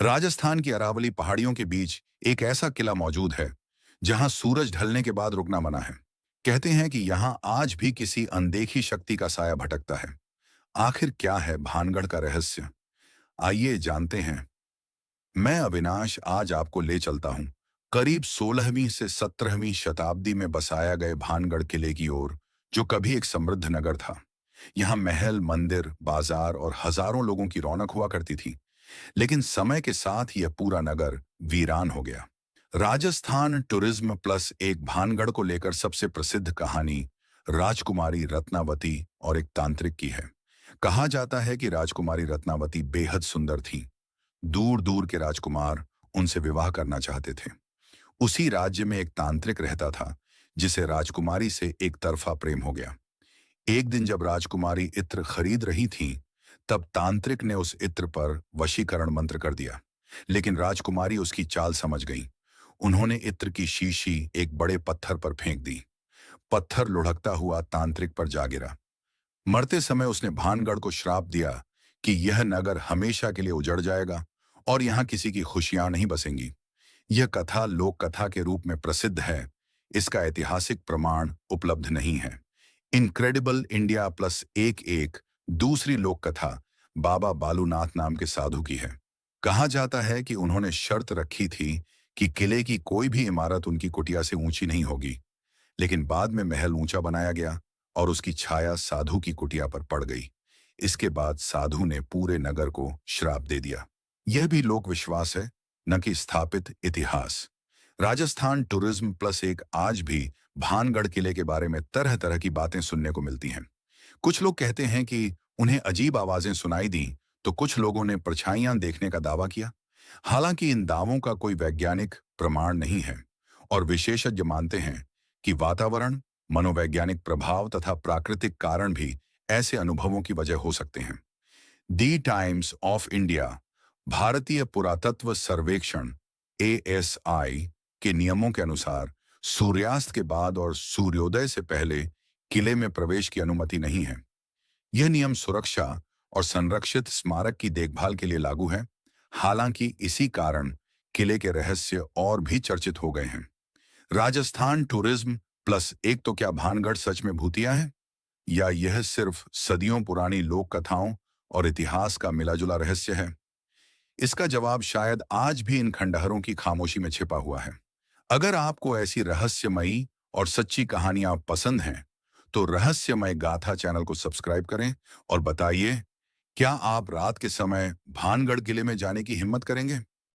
राजस्थान की अरावली पहाड़ियों के बीच एक ऐसा किला मौजूद है जहां सूरज ढलने के बाद रुकना मना है। कहते हैं कि यहां आज भी किसी अनदेखी शक्ति का साया भटकता है। आखिर क्या है भानगढ़ का रहस्य? आइए जानते हैं। मैं अविनाश आज आपको ले चलता हूं करीब 16वीं से 17वीं शताब्दी में बसाया गए भानगढ़ किले की ओर, जो कभी एक समृद्ध नगर था। यहाँ महल, मंदिर, बाजार और हजारों लोगों की रौनक हुआ करती थी। लेकिन समय के साथ यह पूरा नगर वीरान हो गया। राजस्थान टूरिज्म प्लस एक भानगढ़ को लेकर सबसे प्रसिद्ध कहानी राजकुमारी रत्नावती और एक तांत्रिक की है। कहा जाता है कि राजकुमारी रत्नावती बेहद सुंदर थी। दूर दूर के राजकुमार उनसे विवाह करना चाहते थे। उसी राज्य में एक तांत्रिक रहता था जिसे राजकुमारी से एक तरफा प्रेम हो गया। एक दिन जब राजकुमारी इत्र खरीद रही थी, तब तांत्रिक ने उस इत्र पर वशीकरण मंत्र कर दिया। लेकिन राजकुमारी उसकी चाल समझ गई। उन्होंने इत्र की शीशी एक बड़े पत्थर पर फेंक दी। पत्थर लुढ़कता हुआ तांत्रिक पर जा गिरा। मरते समय उसने भानगढ़ को श्राप दिया कि यह नगर हमेशा के लिए उजड़ जाएगा और यहाँ किसी की खुशियां नहीं बसेंगी। यह कथा लोक कथा के रूप में प्रसिद्ध है। इसका ऐतिहासिक प्रमाण उपलब्ध नहीं है। इनक्रेडिबल इंडिया प्लस एक एक दूसरी लोक कथा बाबा बालूनाथ नाम के साधु की है। कहा जाता है कि उन्होंने शर्त रखी थी कि किले की कोई भी इमारत उनकी कुटिया से ऊंची नहीं होगी। लेकिन बाद में महल ऊंचा बनाया गया और उसकी छाया साधु की कुटिया पर पड़ गई। इसके बाद साधु ने पूरे नगर को श्राप दे दिया। यह भी लोक विश्वास है, न कि स्थापित इतिहास। राजस्थान टूरिज्म प्लस एक आज भी भानगढ़ किले के बारे में तरह तरह की बातें सुनने को मिलती हैं। कुछ लोग कहते हैं कि उन्हें अजीब आवाजें सुनाई दी, तो कुछ लोगों ने परछाइयां देखने का दावा किया। हालांकि इन दावों का कोई वैज्ञानिक प्रमाण नहीं है और विशेषज्ञ मानते हैं कि वातावरण, मनोवैज्ञानिक प्रभाव तथा प्राकृतिक कारण भी ऐसे अनुभवों की वजह हो सकते हैं। दी टाइम्स ऑफ इंडिया, भारतीय पुरातत्व सर्वेक्षण ASI के नियमों के अनुसार सूर्यास्त के बाद और सूर्योदय से पहले किले में प्रवेश की अनुमति नहीं है। यह नियम सुरक्षा और संरक्षित स्मारक की देखभाल के लिए लागू है। हालांकि इसी कारण किले के रहस्य और भी चर्चित हो गए हैं। राजस्थान टूरिज्म प्लस एक तो क्या भानगढ़ सच में भूतिया है, या यह सिर्फ सदियों पुरानी लोक कथाओं और इतिहास का मिलाजुला रहस्य है? इसका जवाब शायद आज भी इन खंडहरों की खामोशी में छिपा हुआ है। अगर आपको ऐसी रहस्यमयी और सच्ची कहानियां पसंद हैं, तो रहस्यमय गाथा चैनल को सब्सक्राइब करें और बताइए, क्या आप रात के समय भानगढ़ किले में जाने की हिम्मत करेंगे?